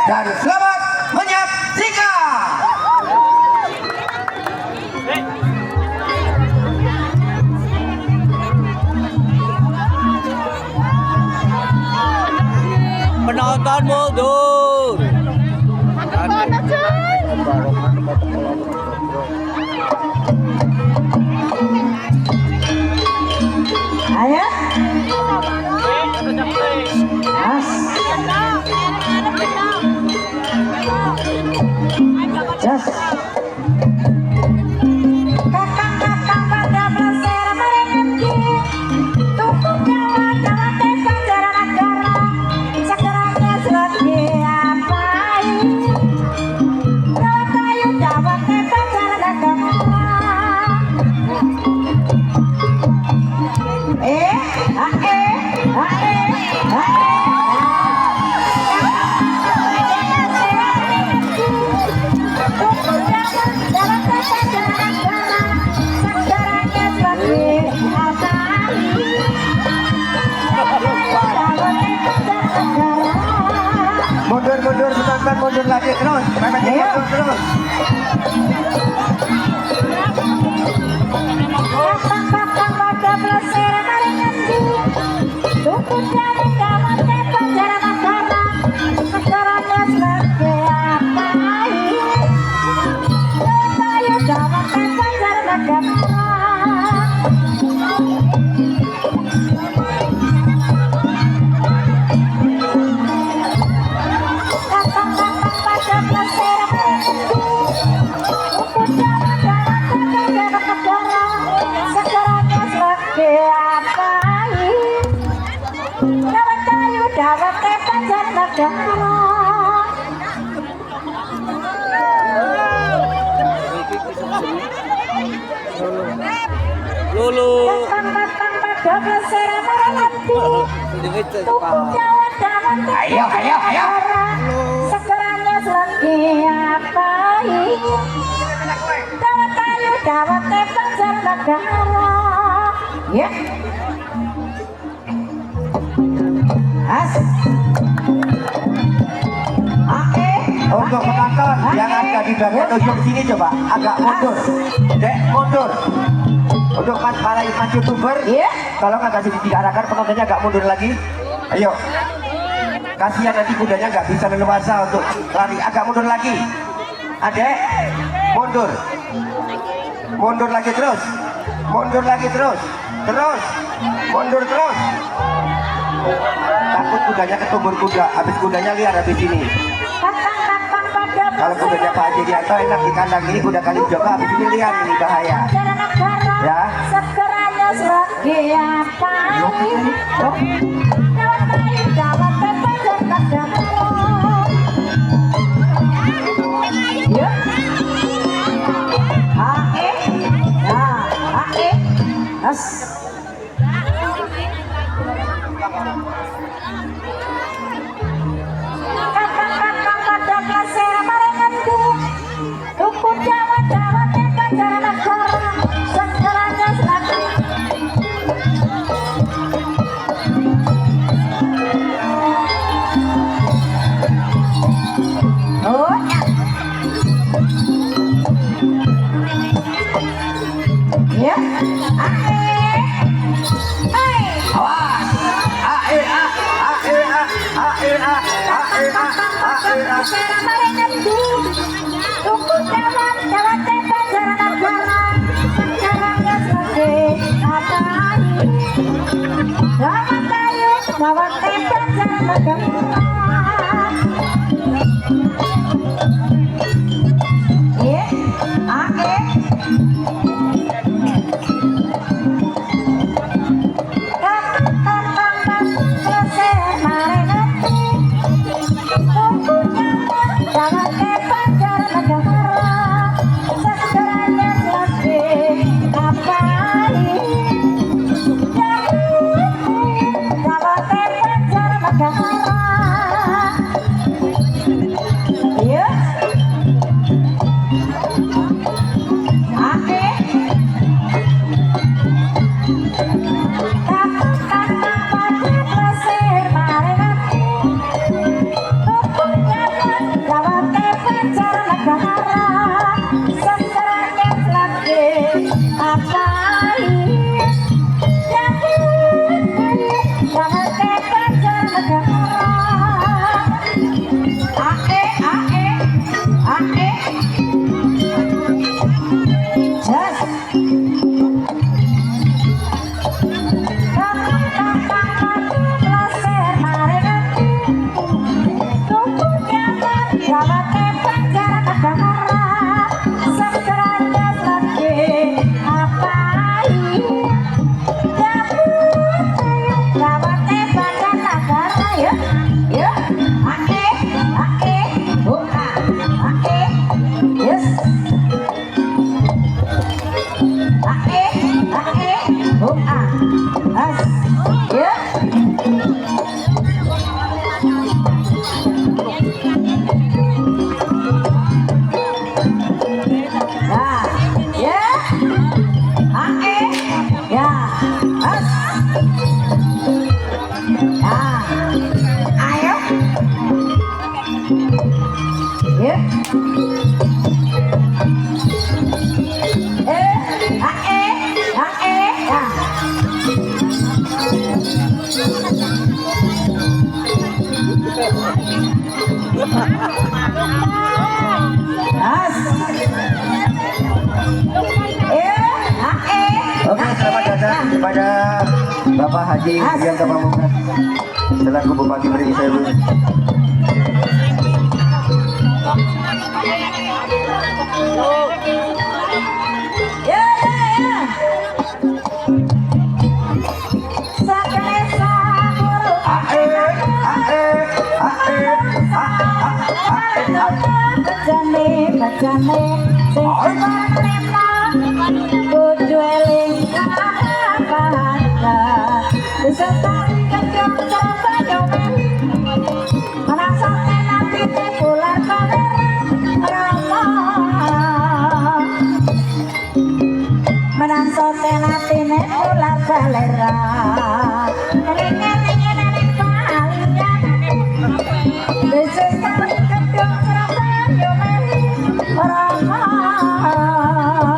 dan selamat menyaksikan. Penonton mundur. Ayo. Mas. Just. Kakang-kakang pada bersera merenggeti. Tukuk Jawa, Jawa Tepang, Jara Negara. Segeranya surat diapai. Jawa Kayu, Jawa Tepang, Jara Negara. Mundur penonton, mundur lagi terus. Mundur terus. Kakang-kakang pada bersera merenggeti. Tukuk Jawa, Jawa Tepang, Jara Negara. Segeranya surat diapai. Jawa Kayu, Jawa Tepang, Jara Negara. Kakang-kakang pada bersera merenggeti. Tukuk Jawa, Jawa Tepang, Jara Negara. Segeranya surat diapai. Jawa Kayu, Jawa Tepang, Jara Negara. Lulu. Kakang-kakang pada bersera merenggeti. Tukuk Jawa, Jawa Tepang, Ayo. segeranya selagi apai. Jawa Kayu, Jawa Tepang, Jara Negara. Ya. As. Untuk penonton yang ada di bagian ujung sini coba agak mundur. Dek, mundur. Untuk para youtuber, Iya. kalau nggak kasih diarahkan penontonnya agak mundur lagi. Ayo. Kasihan nanti kudanya nggak bisa leluasa untuk lari. Agak mundur lagi. Adek, mundur. Mundur lagi terus. Mundur lagi terus. Terus. Mundur terus. Takut kudanya ketumbur kuda. Habis kudanya liar habis ini. Kakang-kakang pada Kalau kudanya Pak Haji Dianto enak di kandang ini, kuda kali juga habis ini liar, ini bahaya. Jara Negara. Ya. Segeranya selagi apai. Jawa Kayu, Jawa Tepang, Jara Negara. Ya. As. Kakang-kakang pada bersera merenggeti. Tukuk Jawa, Jawa Tepang, Jara Negara. Segeranya selagi. Oh, ya. Bersera merenggeti. Tukuk Jawa, Jawa Tepang, Jara Negara. Segeranya selagi apai. Jawa Kayu, Jawa Tepang, Jara Negara. Yeah. Ya. Oke, selamat datang kepada Bapak Haji Widianto Pamungkas selaku Bupati Beri Sewu.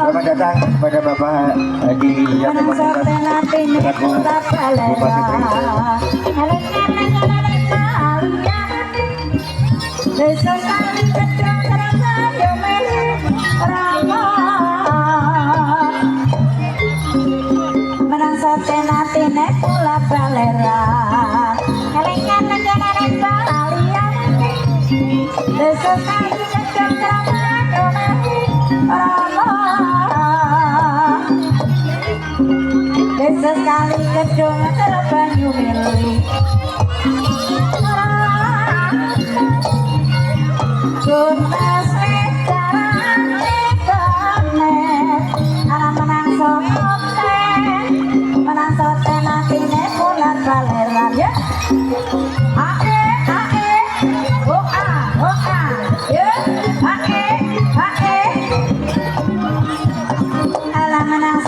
Selamat datang kepada Bapak Haji Widianto Pamungkas selaku Bupati Beri Sewu. Sekali gedung terbanyu milik tuntas secara internet anak menang soten nantinya pulang baleran ya ae oa ya ae alam menang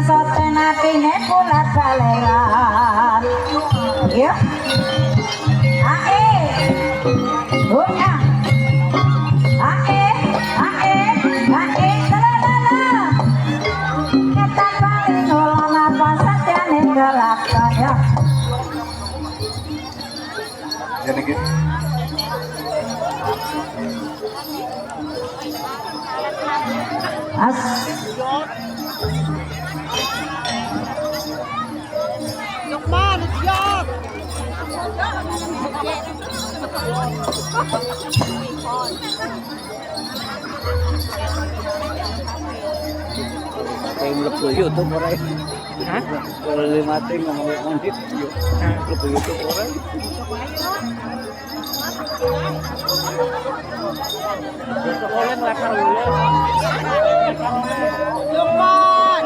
soten nantinya pulang baleran ya ae oa Sedikit. Lukman, siap. Kayak mlebu YouTube ora. Hah? Kalau 5 ting ngomong di YouTube. Mlebu YouTube ora. Oleh ngelakar dulu. Lukman.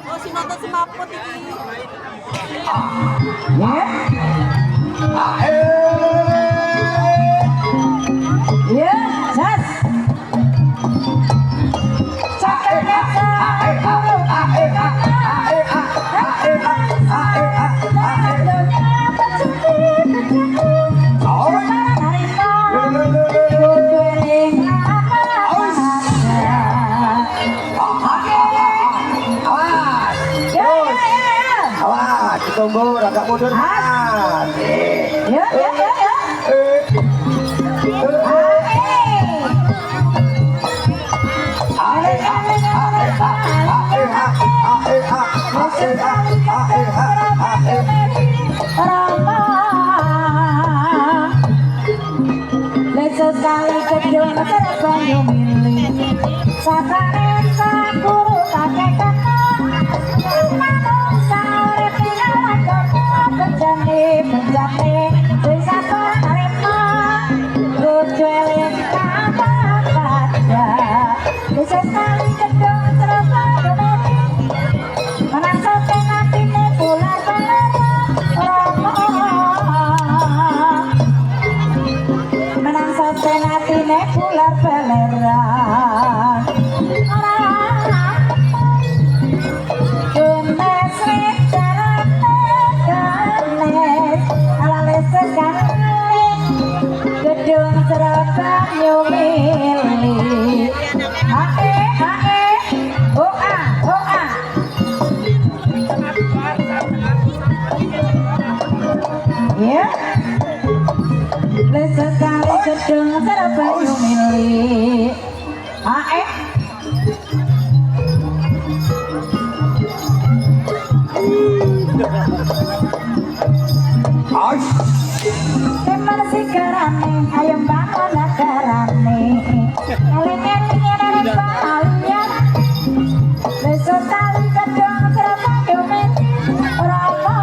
Oh, si nonton semaput ini. Ya, jas. Awas, tunggu agak mundur. Ya. Sekali gedung terbanyu milik sakare sakuru kakek kakak manungsa urip dinawan kok bejane wis apa arepno bojo eling kakak pada wis beleran Genes recarane genes alale sekali gedung serabang nyumili hae oa ya sekali gedung serabang nyumili hae Teman sigarane ayam bangun nagarane eling-eling balian besok kali gedung serabang nyumili rama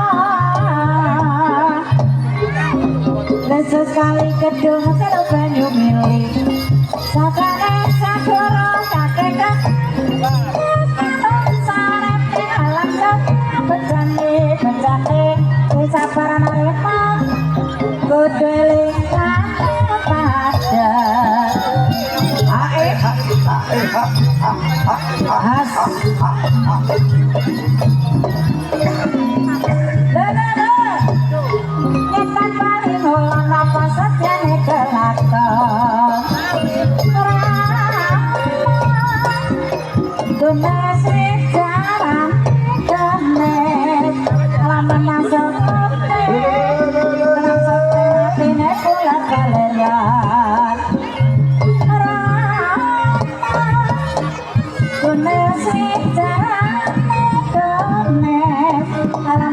besok kali gedung serabang nyumili sakare sakoro kakek sarep alam becane sabaran arema kudeling pada nyetan paling ulang apa satyane kelakon gemes sejarah gemes lama masuk hatine kula kaleran gemes sejarah gemes alam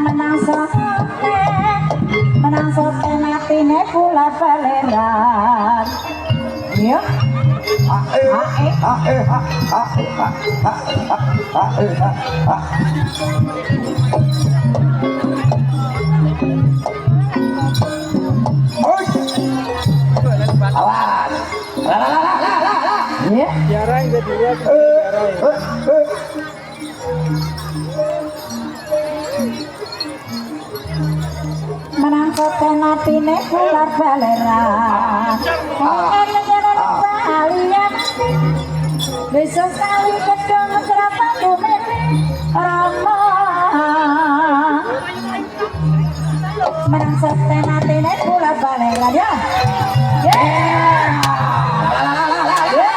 menang sote hatine kula kaleran yuk awas ya Jarang jadi lihat jarang. menang sote hatine kula kaleran balian besok kali gedung serabang nyumili rama menang sote hatine kula baleran ya ayo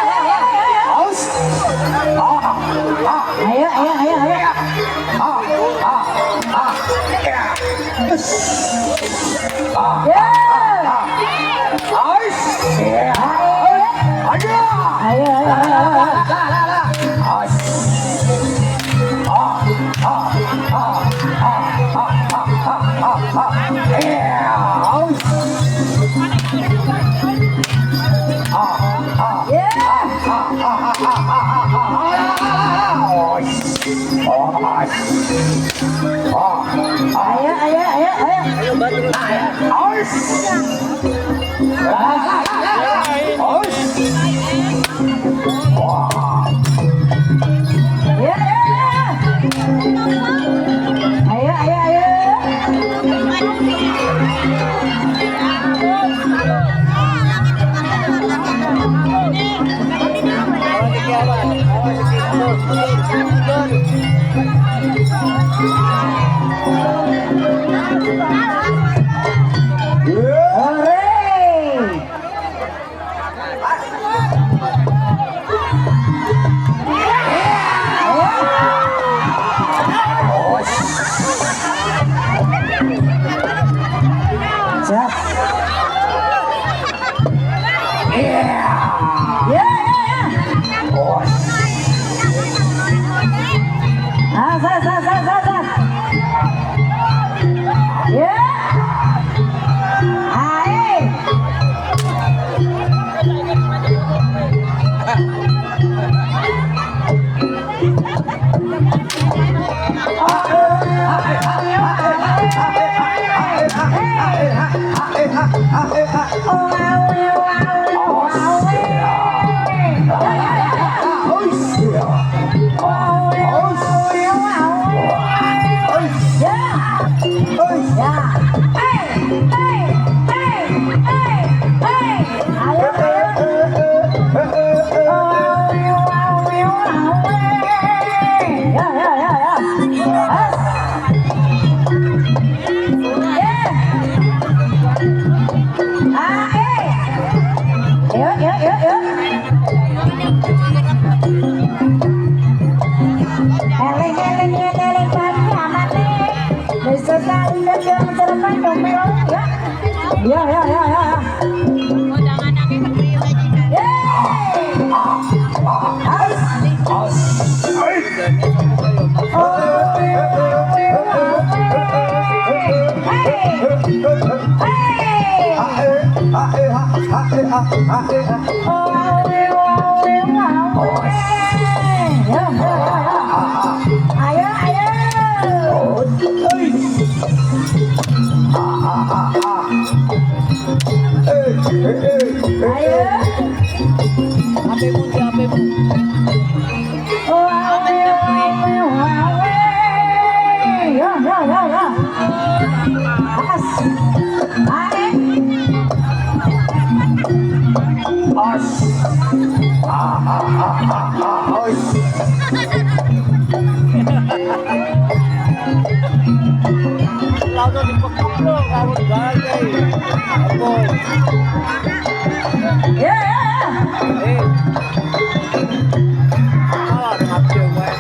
Ya, ya, ya, ya. Yeay. Ayo, ayo. Ayo. Ya, ya, ya, ya. Atas. Ayo. Lalu dipekuk kamu bagai apa? Ya, ya. Malah ngapil wae.